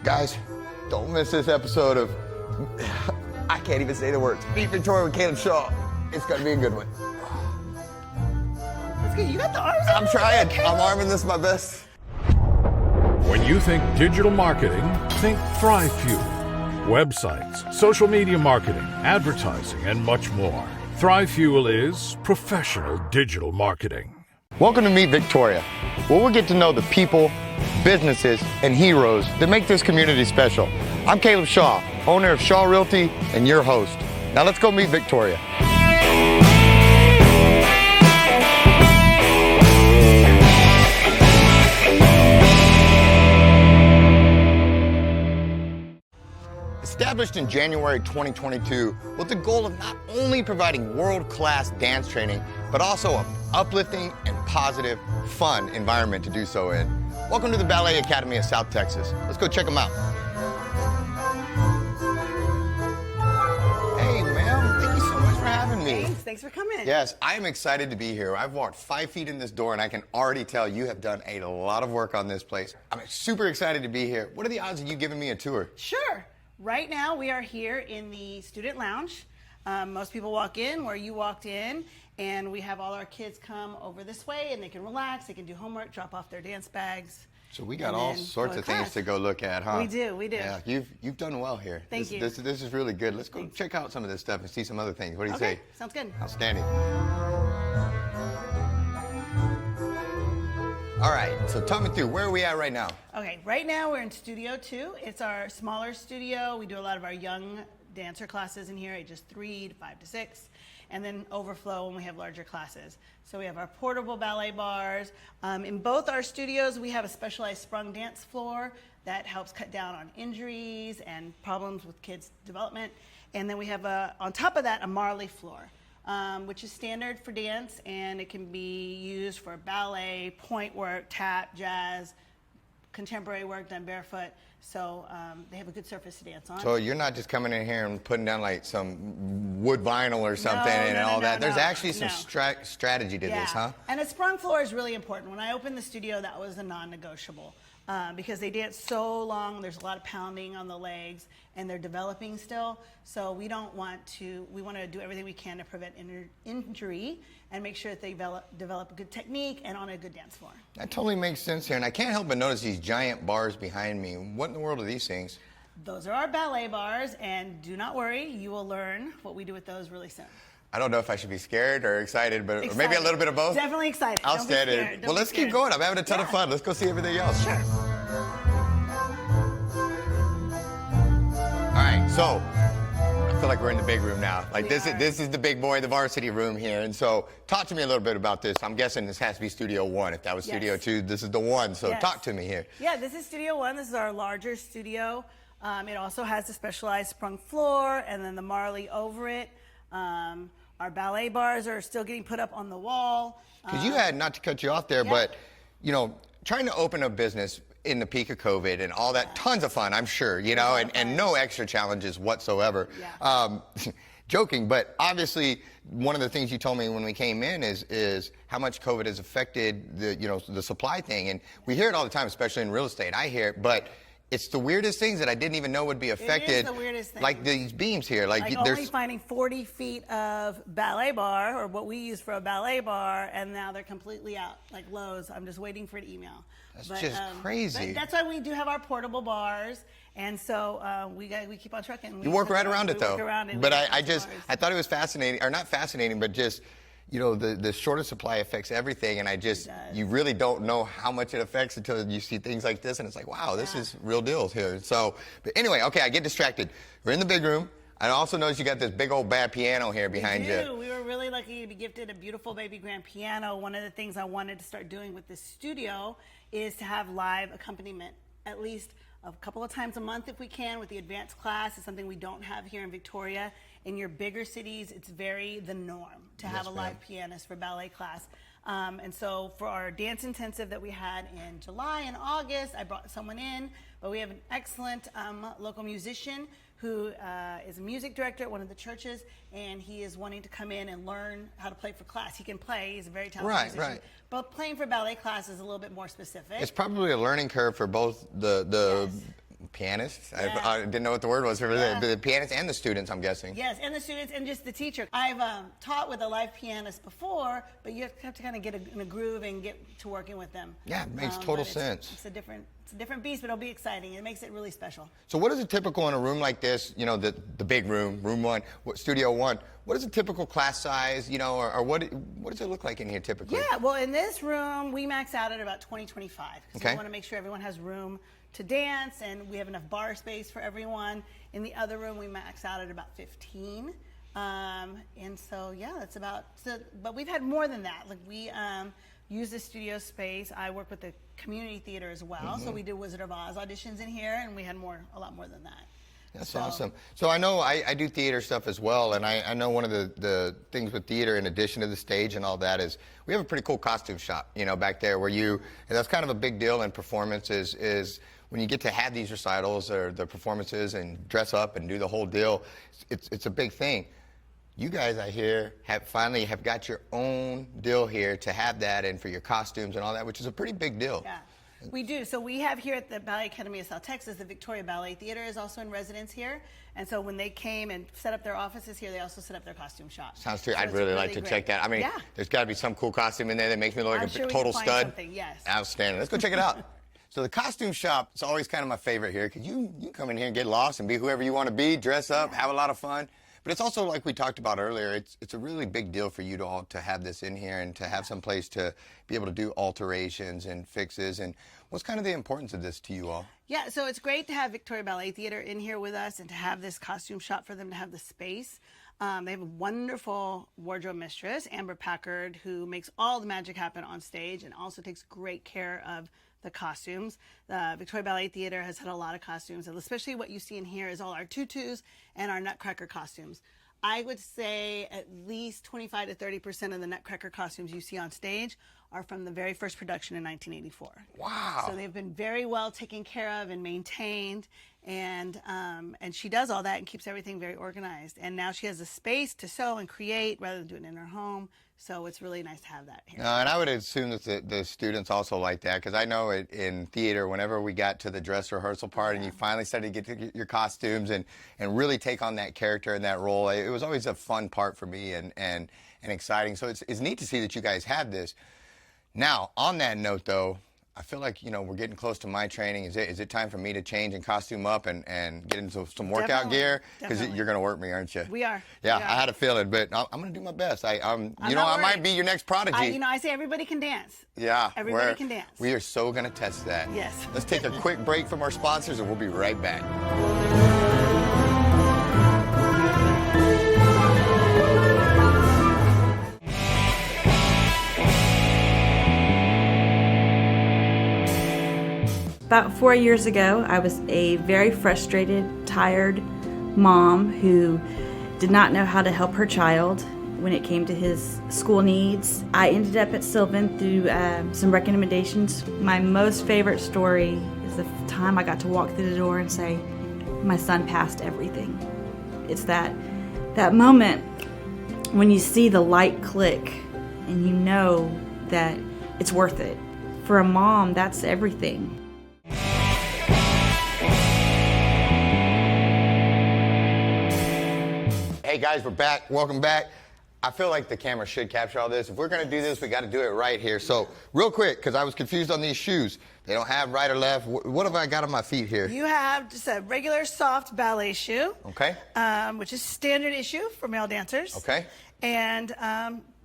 Guys, don't miss this episode of, I can't even say the words, Meet Victoria with Caleb Shaw. It's gonna be a good one. That's good. You got the arms. I'm trying. I'm arming this my best. When you think digital marketing, think Thrive Fuel. Websites, social media marketing, advertising, and much more. Thrive Fuel is professional digital marketing. Welcome to Meet Victoria, where we'll get to know the people, businesses, and heroes that make this community special. I'm Caleb Shaw, owner of Shaw Realty and your host. Now let's go meet Victoria. Established in January 2022 with the goal of not only providing world-class dance training, but also an uplifting and positive, fun environment to do so in. Welcome to the Ballet Academy of South Texas. Let's go check them out. Hey, ma'am, thank you so much for having me. Thanks for coming. Yes, I am excited to be here. I've walked 5 feet in this door and I can already tell you have done a lot of work on this place. I'm super excited to be here. What are the odds of you giving me a tour? Sure. Right now we are here in the student lounge. Most people walk in where you walked in, and we have all our kids come over this way and they can relax, they can do homework, drop off their dance bags. So we got all sorts of things to go look at, huh? We do. Yeah, you've done well here. Thank you. This is really good. Let's go check out some of this stuff and see some other things. What do you say? Sounds good. Outstanding. All right, so talk me through, where are we at right now? Okay, right now we're in Studio 2. It's our smaller studio. We do a lot of our young dancer classes in here, ages 3 to 5 to 6, and then overflow when we have larger classes. So we have our portable ballet bars. In both our studios, we have a specialized sprung dance floor that helps cut down on injuries and problems with kids' development. And then we have, on top of that, a Marley floor. Which is standard for dance, and it can be used for ballet, point work, tap, jazz, contemporary work done barefoot. So they have a good surface to dance on. So you're not just coming in here and putting down like some wood vinyl or something that. There's actually some strategy to this, huh? And a sprung floor is really important. When I opened the studio, that was a non-negotiable. Because they dance so long, there's a lot of pounding on the legs, and they're developing still. So we want to do everything we can to prevent injury and make sure that they develop a good technique and on a good dance floor. That totally makes sense here, and I can't help but notice these giant bars behind me. What in the world are these things? Those are our ballet bars, and do not worry, you will learn what we do with those really soon. I don't know if I should be scared or excited, but or maybe a little bit of both. Definitely excited. Outstanding. Well, let's keep going. I'm having a ton of fun. Let's go see everything else. Sure. All right, so I feel like we're in the big room now. Like this is the big boy, the varsity room here. And so talk to me a little bit about this. I'm guessing this has to be Studio 1. If that was Studio 2, this is the 1. So talk to me here. Yeah, this is Studio 1. This is our larger studio. It also has a specialized sprung floor and then the Marley over it. Our ballet bars are still getting put up on the wall. Because you had, not to cut you off there, but, you know, trying to open a business in the peak of COVID and all that, tons of fun, I'm sure, you know, and no extra challenges whatsoever. Yeah. Joking, but obviously one of the things you told me when we came in is how much COVID has affected the supply thing. And we hear it all the time, especially in real estate. I hear it, but it's the weirdest things that I didn't even know would be affected. It is the weirdest thing. Like these beams here. Like only finding 40 feet of ballet bar, or what we use for a ballet bar, and now they're completely out, like Lowe's. I'm just waiting for an email. That's just crazy. That's why we do have our portable bars, and so we keep on trucking. You work right around it, though. But I thought it was fascinating, or not fascinating, but just, you know, the shorter supply affects everything, and you really don't know how much it affects until you see things like this, and it's like, wow, this is real deal here. So, but anyway, okay, I get distracted. We're in the big room. I also noticed you got this big old bad piano here behind you. We were really lucky to be gifted a beautiful baby grand piano. One of the things I wanted to start doing with this studio is to have live accompaniment, at least a couple of times a month if we can, with the advanced class. It's something we don't have here in Victoria. In your bigger cities, it's very the norm to have a live pianist for ballet class. And so for our dance intensive that we had in July and August, I brought someone in, but we have an excellent local musician who is a music director at one of the churches, and he is wanting to come in and learn how to play for class. He can play, he's a very talented musician. Right. But playing for ballet class is a little bit more specific. It's probably a learning curve for both the Pianists? Yeah. I didn't know what the word was for Yeah. the pianists and the students, I'm guessing. Yes, and the students and just the teacher. I've taught with a live pianist before, but you have to kind of get in a groove and get to working with them. Yeah, it makes total but sense. It's a different beast, but it'll be exciting. It makes it really special. So what is it typical in a room like this, you know, the big room, room one, studio one, what is a typical class size, you know, or what does it look like in here typically? Yeah, well, in this room, we max out at about 20, 25. Because Okay. we want to make sure everyone has room to dance and we have enough bar space for everyone. In the other room, we max out at about 15. And so, yeah, that's about, but we've had more than that. Like we use the studio space. I work with the community theater as well. So we do Wizard of Oz auditions in here, and we had a lot more than that. That's awesome. So I know I do theater stuff as well, and I know one of the things with theater, in addition to the stage and all that, is we have a pretty cool costume shop, you know, back there where and that's kind of a big deal in performance is when you get to have these recitals or the performances and dress up and do the whole deal, it's a big thing. You guys, I hear, finally have got your own deal here to have that and for your costumes and all that, which is a pretty big deal. Yeah. We do. So we have here at the Ballet Academy of South Texas, the Victoria Ballet Theater is also in residence here. And so when they came and set up their offices here, they also set up their costume shop. Sounds true. So I'd really like to great. check that. I mean, Yeah. there's got to be some cool costume in there that makes me look like I'm a sure we total can find stud. something, yes. Outstanding. Let's go check it out. So the costume shop is always kind of my favorite here because you come in here and get lost and be whoever you want to be, dress up, have a lot of fun. But it's also, like we talked about earlier, it's a really big deal for you to have this in here and to have some place to be able to do alterations and fixes. And what's kind of the importance of this to you all? Yeah, so it's great to have Victoria Ballet Theater in here with us and to have this costume shop for them to have the space. They have a wonderful wardrobe mistress, Amber Packard, who makes all the magic happen on stage and also takes great care of the costumes. The Victoria Ballet Theater has had a lot of costumes, and especially what you see in here is all our tutus and our Nutcracker costumes. I would say at least 25 to 30% of the Nutcracker costumes you see on stage are from the very first production in 1984. Wow. So they've been very well taken care of and maintained, and she does all that and keeps everything very organized. And now she has a space to sew and create rather than doing it in her home. So it's really nice to have that here. And I would assume that the students also like that, because I know in theater, whenever we got to the dress rehearsal part and you finally started to get your costumes and really take on that character and that role, it was always a fun part for me and exciting. So it's neat to see that you guys have this. Now, on that note, though, I feel like, you know, we're getting close to my training. Is it time for me to change and costume up and get into some workout Definitely, gear? Because definitely. you're going to work me, aren't you? We are. Yeah, We are. I had a feeling, but I'm going to do my best. I not might worried. be your next prodigy. I say everybody can dance. Yeah. Everybody can dance. We are so going to test that. Yes. Let's take a quick break from our sponsors and we'll be right back. About 4 years ago, I was a very frustrated, tired mom who did not know how to help her child when it came to his school needs. I ended up at Sylvan through some recommendations. My most favorite story is the time I got to walk through the door and say, my son passed everything. It's that moment when you see the light click and you know that it's worth it. For a mom, that's everything. Hey guys, we're back. Welcome back. I feel like the camera should capture all this. If we're going to do this, we got to do it right here. So, real quick, because I was confused on these shoes. They don't have right or left. What have I got on my feet here? You have just a regular soft ballet shoe. Okay. Which is standard issue for male dancers. Okay. And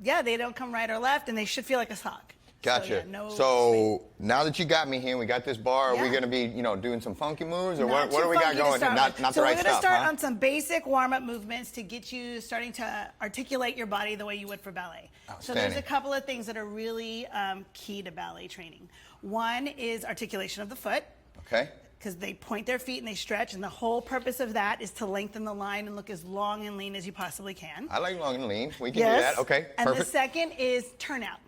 yeah, they don't come right or left, and they should feel like a sock. Gotcha. So, Now that you got me here and we got this bar, are we Yeah. going to be, doing some funky moves, or Not what too do we got funky to going? start Not with. the So right we're going to stuff, start huh? on some basic warm-up movements to get you starting to articulate your body the way you would for ballet. So there's Outstanding. a couple of things that are really key to ballet training. One is articulation of the foot. Okay. Because they point their feet and they stretch, and the whole purpose of that is to lengthen the line and look as long and lean as you possibly can. I like long and lean. We can do that. Okay. And Perfect. the second is turnout.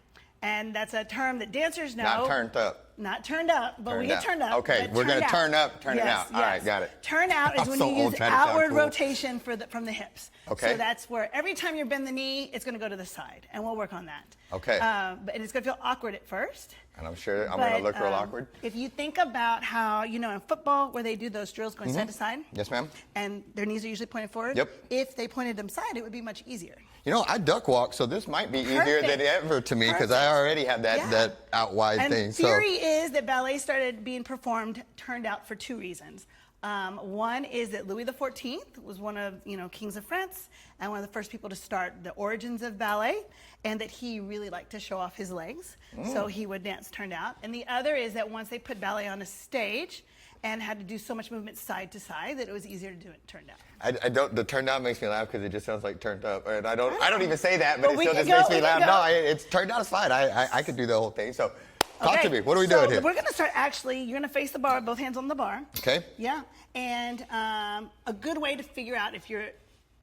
And that's a term that dancers know. Not turned up. Not turned up, but we Turned get up. turned up. Okay, but we're gonna turned out. turn up, turn it Yes, out. All right, got it. Turn out is I'm when so you old use trying to sound outward cool. rotation from the hips. Okay. So that's where every time you bend the knee, it's going to go to the side, and we'll work on that. Okay. But it's going to feel awkward at first. And I'm sure I'm going to look real awkward. If you think about how, you know, in football where they do those drills going side to side. Yes, ma'am. And their knees are usually pointed forward. Yep. If they pointed them side, it would be much easier. You know, I duck walk, so this might be easier than ever to me because I already have that out wide thing. And theory is that ballet started being performed, turned out for 2 reasons. One is that Louis XIV was one of, you know, kings of France and one of the first people to start the origins of ballet, and that he really liked to show off his legs, so he would dance turned out. And the other is that once they put ballet on a stage and had to do so much movement side to side that it was easier to do it turned out. I don't. The turned out makes me laugh because it just sounds like turned up, and I don't even say that, but it we still can just makes go, me we laugh. can go. No, it's turned out is fine. I could do the whole thing. So, talk to me. What are we doing here? We're going to start actually. You're going to face the bar, both hands on the bar. Okay. Yeah, and a good way to figure out if you're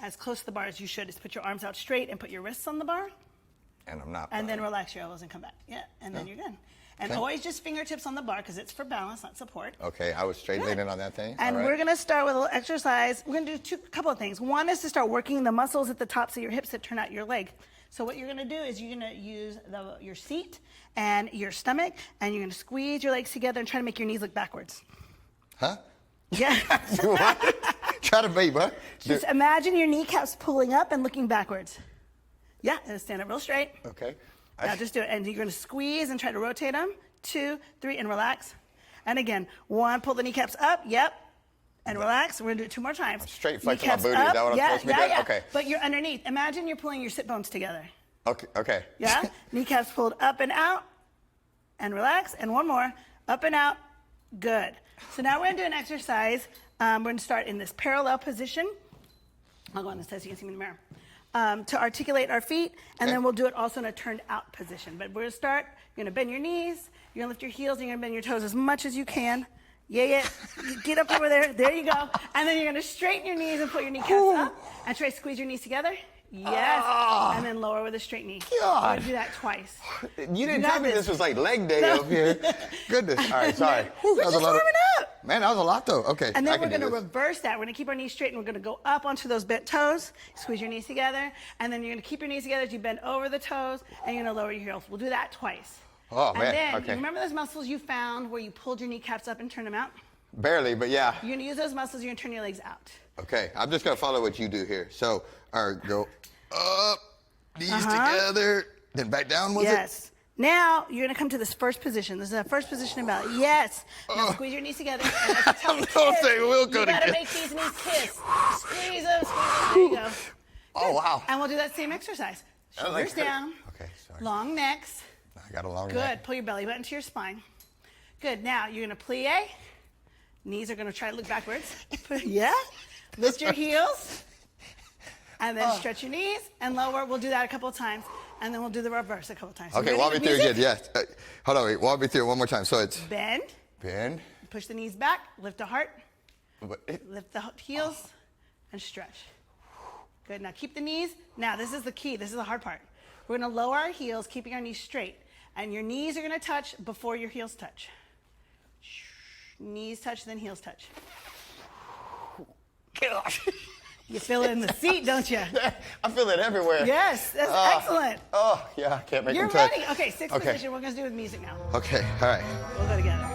as close to the bar as you should is put your arms out straight and put your wrists on the bar. And I'm not. And then relax your elbows and come back. Yeah, and then you're good. And always just fingertips on the bar because it's for balance, not support. Okay, I was straight leaning on that thing. And we're going to start with a little exercise. We're going to do a couple of things. One is to start working the muscles at the tops of your hips that turn out your leg. So what you're going to do is you're going to use your seat and your stomach, and you're going to squeeze your legs together and try to make your knees look backwards. Huh? Yeah. What? Try to be, what? Just imagine your kneecaps pulling up and looking backwards. Yeah, and stand up real straight. Okay. Now just do it. And you're going to squeeze and try to rotate them. 2, 3, and relax. And again, 1, pull the kneecaps up. Yep. And relax. We're going to do it 2 more times. Straight flexing kneecaps my booty. Up. Is that what I'm supposed to be doing? Yeah. Okay. But you're underneath. Imagine you're pulling your sit bones together. Okay. Yeah? Kneecaps pulled up and out. And relax. And 1 more. Up and out. Good. So now we're going to do an exercise. We're going to start in this parallel position. I'll go on this side so you can see me in the mirror. To articulate our feet, and then we'll do it also in a turned out position. But we're going to start, you're going to bend your knees, you're going to lift your heels, and you're going to bend your toes as much as you can. Yeah. Get up over there. There you go. And then you're going to straighten your knees and put your kneecaps up, and try to squeeze your knees together. Yes. And then lower with a straight knee. God. We're going to do that twice. You didn't tell me this was like leg day up here. Goodness. All right, sorry. We're just warming up. Man, that was a lot though. Okay. And then we're going to reverse that. We're going to keep our knees straight, and we're going to go up onto those bent toes. Squeeze your knees together, and then you're going to keep your knees together as you bend over the toes, and you're going to lower your heels. We'll do that twice. Oh, man. And then, Okay. you remember those muscles you found where you pulled your kneecaps up and turned them out? Barely, but yeah. You're going to use those muscles. You're going to turn your legs out. Okay, I'm just going to follow what you do here. So, all right, go up, knees together, then back down, was it? Yes. Now, you're going to come to this first position. This is the first position in ballet. Yes. Now, squeeze your knees together. And as you tell me, Don't say we'll go you got to together. make these knees kiss. Squeeze them. There you go. Oh, Good. wow. And we'll do that same exercise. I like Shoulders that. down. Okay, sorry. Long necks. I got a long Good. neck. Pull your belly button to your spine. Good. Now, you're going to plie. Knees are going to try to look backwards. Yeah. Lift your heels. And then stretch your knees and lower. We'll do that a couple of times. And then we'll do the reverse a couple of times. Okay, walk me through again. Yes. Hold on, wait. Walk me through it one more time. So it's Bend. bend. Push the knees back. Lift the heart. What- Lift the heels. And stretch. Good. Now keep the knees. Now this is the key. This is the hard part. We're going to lower our heels, keeping our knees straight. And your knees are going to touch before your heels touch. Knees touch, then heels touch. Gosh. You feel it in the seat, don't you? I feel it everywhere. Yes, that's excellent. Oh, yeah, I can't make You're them touch. ready. Okay, sixth position. We're going to do with music now. Okay, all right. We'll go together.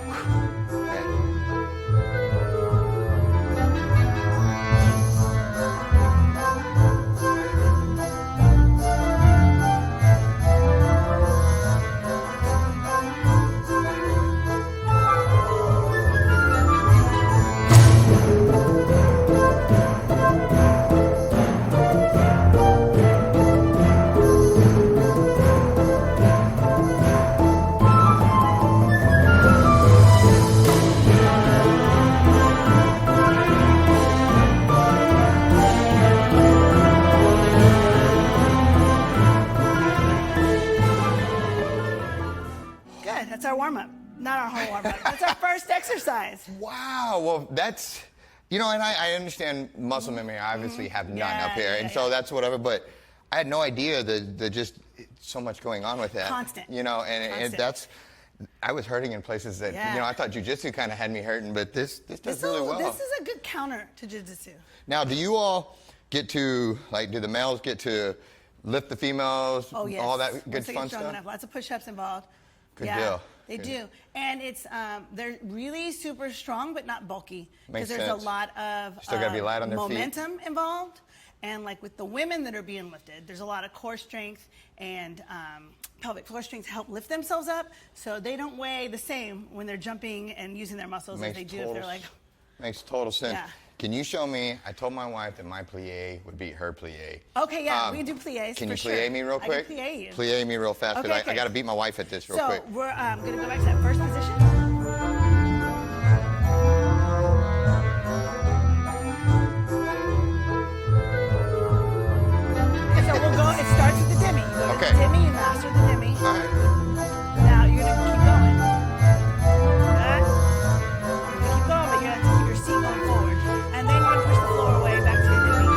Good. That's our warm-up. Not our whole warm-up. That's our first exercise. Wow, well, that's, you know, and I understand muscle memory. I obviously have none up here, and so that's whatever, but I had no idea that just so much going on with that. Constant. You know, and that's, I was hurting in places that, you know, I thought jiu-jitsu kind of had me hurting, but this does really well. This is a good counter to jiu-jitsu. Now, do you all get to, like, do the males get to lift the females? Oh, yes. All that Once good they fun get strong stuff? enough. Lots of push-ups involved. Good deal. They do. And it's they're really super strong, but not bulky. Makes Because there's sense. a lot of Still gotta be light on their feet. momentum involved. And like with the women that are being lifted, there's a lot of core strength and pelvic floor strength to help lift themselves up, so they don't weigh the same when they're jumping and using their muscles as they do if they're like... Makes total sense. Yeah. Can you show me? I told my wife that my plie would beat her plie. Okay, yeah, we can do plies. Can you for plie sure. me real quick? I can plie you. Plie me real fast, Okay, because I okay. got to beat my wife at this real quick. So we're going to go back to that first position. So we'll go, it starts with the demi. You go to Okay. the demi, you master the demi. All right. Now you're going to keep going. Good. You're going to keep going, but you have to keep your seat going forward. And then you're going to push the floor away back to your demi.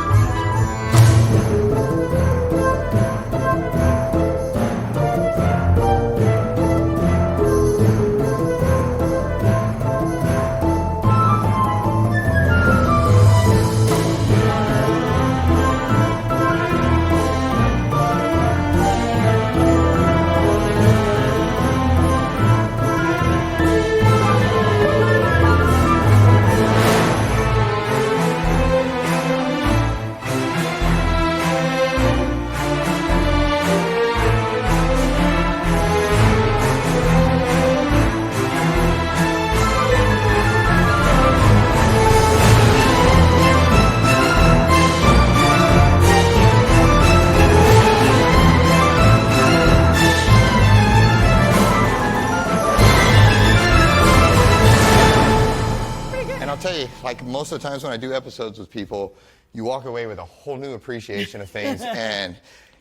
Tell you, like most of the times when I do episodes with people, you walk away with a whole new appreciation of things and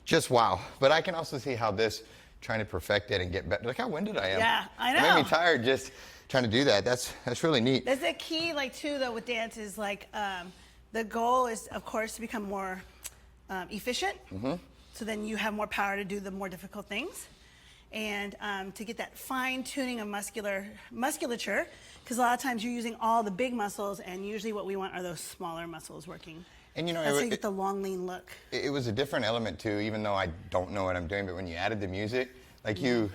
just wow. But I can also see how this, trying to perfect it and get better. Look how winded I am. Yeah, I know. It made me tired just trying to do that. That's really neat. That's the key, like, too, though, with dance is, like, the goal is, of course, to become more efficient. Mm-hmm. So then you have more power to do the more difficult things. And to get that fine tuning of musculature, because a lot of times you're using all the big muscles, and usually what we want are those smaller muscles working. And you know, that's how you get the long, lean look. It was a different element too, even though I don't know what I'm doing. But when you added the music, like you,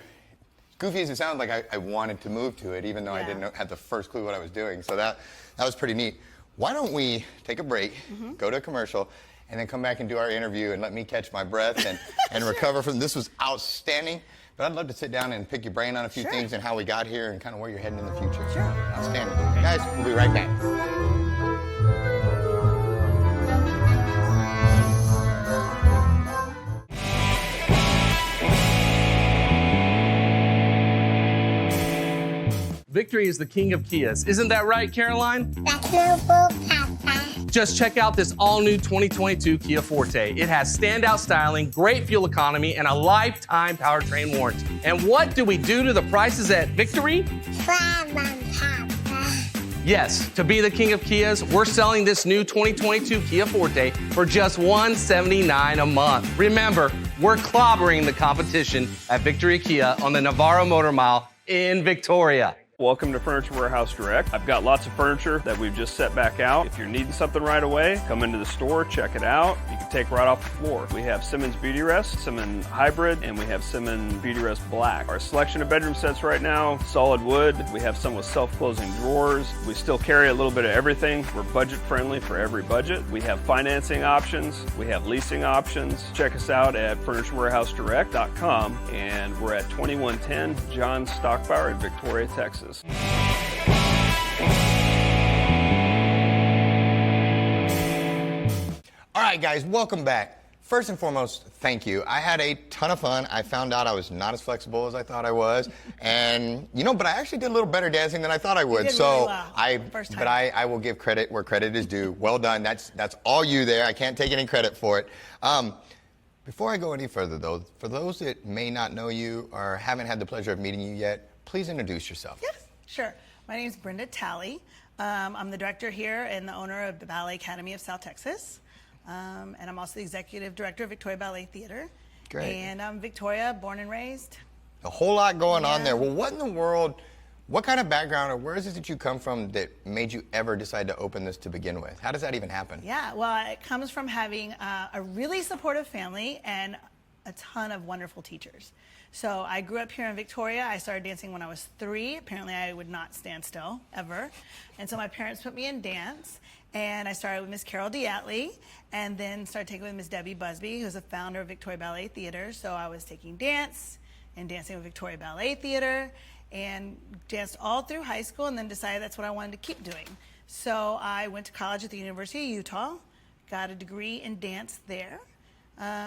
goofy as it sounds, like I wanted to move to it, even though I didn't have the first clue what I was doing. So that was pretty neat. Why don't we take a break, go to a commercial, and then come back and do our interview and let me catch my breath and recover from this. Was outstanding. But I'd love to sit down and pick your brain on a few things and how we got here and kind of where you're heading in the future. Sure. Outstanding. Guys, we'll be right back. Victory is the king of Kias. Isn't that right, Caroline? That's no bull, Papa. Just check out this all-new 2022 Kia Forte. It has standout styling, great fuel economy, and a lifetime powertrain warranty. And what do we do to the prices at Victory? Try one, Papa. Yes, to be the king of Kias, we're selling this new 2022 Kia Forte for just $179 a month. Remember, we're clobbering the competition at Victory Kia on the Navarro Motor Mile in Victoria. Welcome to Furniture Warehouse Direct. I've got lots of furniture that we've just set back out. If you're needing something right away, come into the store, check it out. You can take right off the floor. We have Simmons Beauty Rest, Simmons Hybrid, and we have Simmons Beauty Rest Black. Our selection of bedroom sets right now, solid wood. We have some with self-closing drawers. We still carry a little bit of everything. We're budget friendly for every budget. We have financing options. We have leasing options. Check us out at FurnitureWarehouseDirect.com, and we're at 2110 John Stockbauer in Victoria, Texas. All right, guys, welcome back. First and foremost, thank you. I had a ton of fun. I found out I was not as flexible as I thought I was, and but I actually did a little better dancing than I thought I would. did So really well. I will give credit where credit is due. Well done. That's all you there. I can't take any credit for it. Before I go any further, though, for those that may not know you or haven't had the pleasure of meeting you yet, please introduce yourself. Yes, sure. My name is Brenda Tally. I'm the director here and the owner of the Ballet Academy of South Texas. And I'm also the executive director of Victoria Ballet Theater. Great. And I'm Victoria, born and raised. A whole lot going on Yeah. there. Well, what in the world, what kind of background or where is it that you come from that made you ever decide to open this to begin with? How does that even happen? Yeah, well, it comes from having a really supportive family and a ton of wonderful teachers. So I grew up here in Victoria. I started dancing when I was 3. Apparently I would not stand still, ever. And so my parents put me in dance. And I started with Miss Carol Diatley, and then started taking with Miss Debbie Busby, who's the founder of Victoria Ballet Theater. So I was taking dance and dancing with Victoria Ballet Theater, and danced all through high school, and then decided that's what I wanted to keep doing. So I went to college at the University of Utah, got a degree in dance there,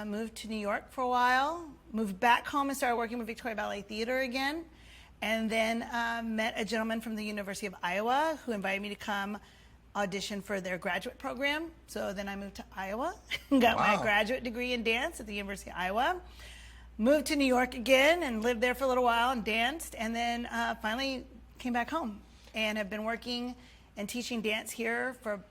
moved to New York for a while, moved back home and started working with Victoria Ballet Theater again, and then met a gentleman from the University of Iowa who invited me to come audition for their graduate program. So then I moved to Iowa and got my graduate degree in dance at the University of Iowa. Moved to New York again and lived there for a little while and danced, and then finally came back home and have been working and teaching dance here for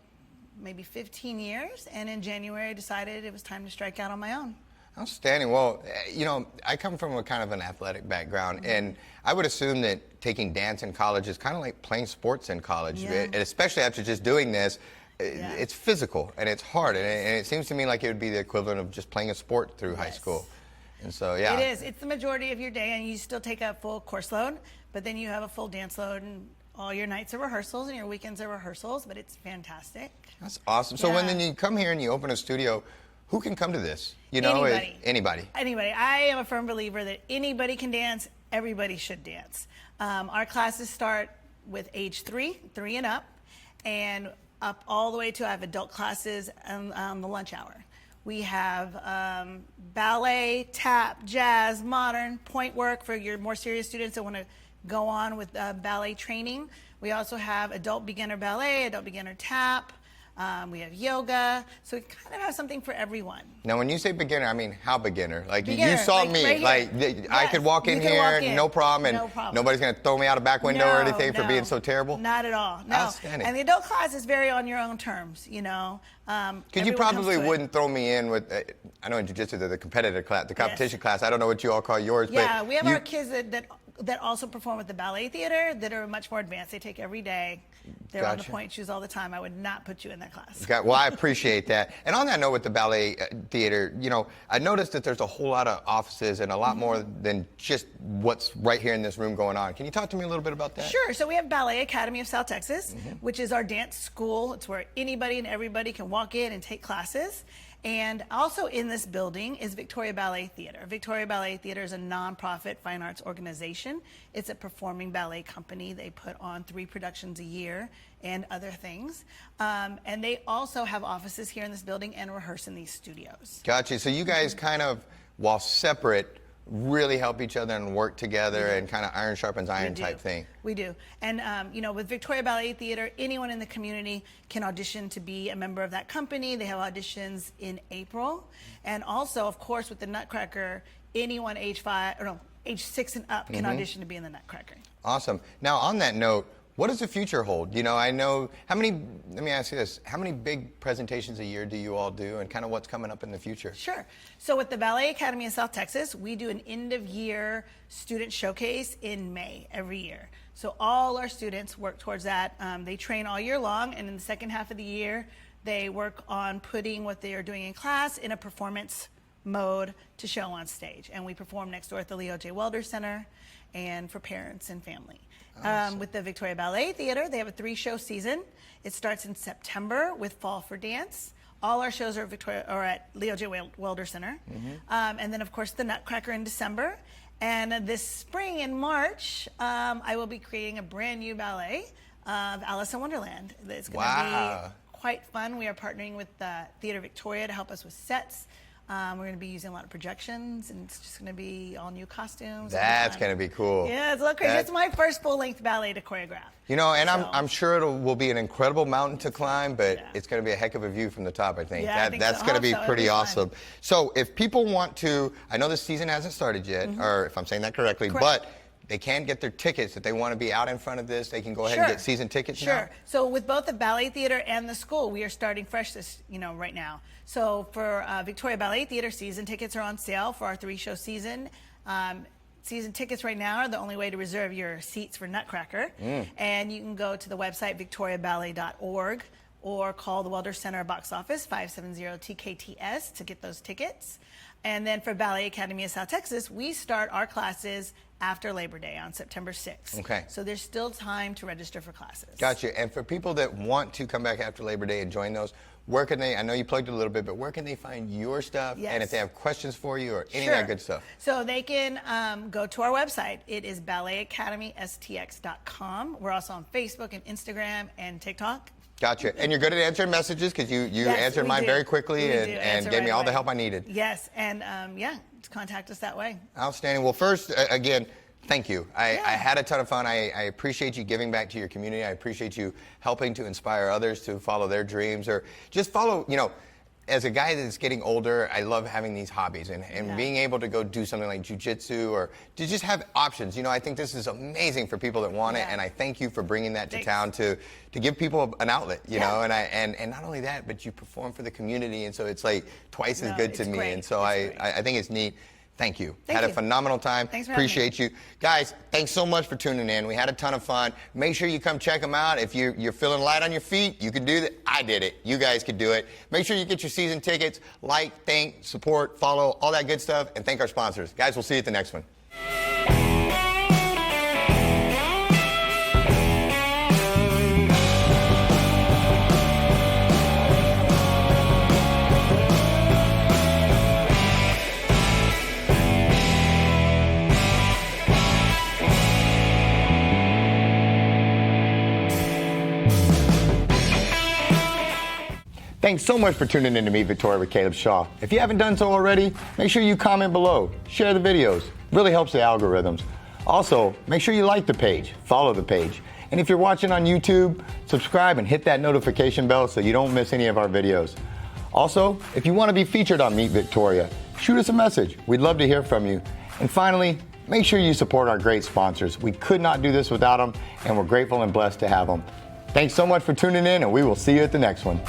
maybe 15 years, and in January I decided it was time to strike out on my own. Outstanding. Well, you know, I come from a kind of an athletic background, and I would assume that taking dance in college is kind of like playing sports in college, and especially after just doing this. It's physical and it's hard, and it seems to me like it would be the equivalent of just playing a sport through high school. And so, yeah. It is. It's the majority of your day, and you still take a full course load, but then you have a full dance load, and all your nights are rehearsals and your weekends are rehearsals, but it's fantastic. That's awesome. So when then you come here and you open a studio, who can come to this? You know, anybody. Anybody. I am a firm believer that anybody can dance. Everybody should dance. Our classes start with age 3 and up, and up all the way to I have adult classes on the lunch hour. We have ballet, tap, jazz, modern, point work for your more serious students that want to go on with ballet training. We also have adult beginner ballet, adult beginner tap. We have yoga, so we kind of have something for everyone. Now, when you say beginner, I mean how beginner? Like beginner, you saw like me, right like I could walk in here, no problem, and nobody's gonna throw me out a back window or anything for being so terrible. Not at all. No. Outstanding. And the adult class is very on your own terms, you know. Because you probably wouldn't throw me in with. I know in jiu-jitsu the competitive class, the competition class. I don't know what you all call yours. Yeah, but we have our kids that also perform at the ballet theater that are much more advanced. They take every day. They're on the point shoes all the time. I would not put you in that class. Well, I appreciate that. And on that note with the ballet theater, you know, I noticed that there's a whole lot of offices and a lot more than just what's right here in this room going on. Can you talk to me a little bit about that? Sure. So we have Ballet Academy of South Texas, which is our dance school. It's where anybody and everybody can walk in and take classes. And also in this building is Victoria Ballet Theater. Victoria Ballet Theater is a nonprofit fine arts organization. It's a performing ballet company. They put on 3 productions a year and other things. And they also have offices here in this building and rehearse in these studios. Gotcha. So you guys kind of, while separate, really help each other and work together and kind of iron sharpens iron type thing. We do. And, you know, with Victoria Ballet Theater, anyone in the community can audition to be a member of that company. They have auditions in April. And also, of course, with the Nutcracker, anyone age 6 and up can audition to be in the Nutcracker. Awesome. Now, on that note, what does the future hold? You know, I know, let me ask you this, how many big presentations a year do you all do, and kind of what's coming up in the future? Sure. So with the Ballet Academy of South Texas, we do an end-of-year student showcase in May every year. So all our students work towards that. They train all year long, and in the second half of the year, they work on putting what they are doing in class in a performance mode to show on stage. And we perform next door at the Leo J. Welder Center and for parents and family. With the Victoria Ballet Theater, they have a 3-show season. It starts in September with Fall for Dance. All our shows are at Leo J. Welder Center. And then, of course, the Nutcracker in December. And this spring in March, I will be creating a brand new ballet of Alice in Wonderland. It's going to be quite fun. We are partnering with Theater Victoria to help us with sets. We're going to be using a lot of projections, and it's just going to be all new costumes. That's going to be cool. Yeah, it's a little crazy. It's my first full-length ballet to choreograph. You know, and I'm sure it will be an incredible mountain to climb, but it's going to be a heck of a view from the top, I think. Yeah, That's going to be pretty awesome. So if people want to, I know the season hasn't started yet, or if I'm saying that correctly, but they can get their tickets. If they want to be out in front of this, they can go ahead and get season tickets now? Sure. So with both the Ballet Theater and the school, we are starting fresh right now. So for Victoria Ballet Theater, season tickets are on sale for our 3-show season. Season tickets right now are the only way to reserve your seats for Nutcracker. And you can go to the website victoriaballet.org or call the Welder Center box office 570-TKTS to get those tickets. And then for Ballet Academy of South Texas, we start our classes after Labor Day on September 6th. Okay. So there's still time to register for classes. Gotcha. And for people that want to come back after Labor Day and join those, where can they, I know you plugged it a little bit, but where can they find your stuff? Yes. And if they have questions for you or any Sure. of that good stuff? So they can go to our website. It is balletacademystx.com. We're also on Facebook and Instagram and TikTok. Gotcha. And you're good at answering messages because you Yes, answered we mine do. very quickly We and do answer gave me right all the away. help I needed. Yes, and contact us that way. Outstanding. Well, first, again, thank you. I had a ton of fun. I appreciate you giving back to your community. I appreciate you helping to inspire others to follow their dreams or just follow, as a guy that's getting older, I love having these hobbies and being able to go do something like jiu-jitsu or to just have options. I think this is amazing for people that want it, and I thank you for bringing that to town to give people an outlet, you know, and not only that, but you perform for the community, and so it's like twice as good to me, great. and so I think it's neat. Thank you. Thank Had you. a phenomenal time. Thanks for having me. Appreciate you. Guys, thanks so much for tuning in. We had a ton of fun. Make sure you come check them out. If you're feeling light on your feet, you can do that. I did it. You guys could do it. Make sure you get your season tickets. Like, thank, support, follow, all that good stuff. And thank our sponsors. Guys, we'll see you at the next one. Thanks so much for tuning in to Meet Victoria with Caleb Shaw. If you haven't done so already, make sure you comment below, share the videos. Really helps the algorithms. Also, make sure you like the page, follow the page. And if you're watching on YouTube, subscribe and hit that notification bell so you don't miss any of our videos. Also, if you want to be featured on Meet Victoria, shoot us a message. We'd love to hear from you. And finally, make sure you support our great sponsors. We could not do this without them, and we're grateful and blessed to have them. Thanks so much for tuning in, and we will see you at the next one.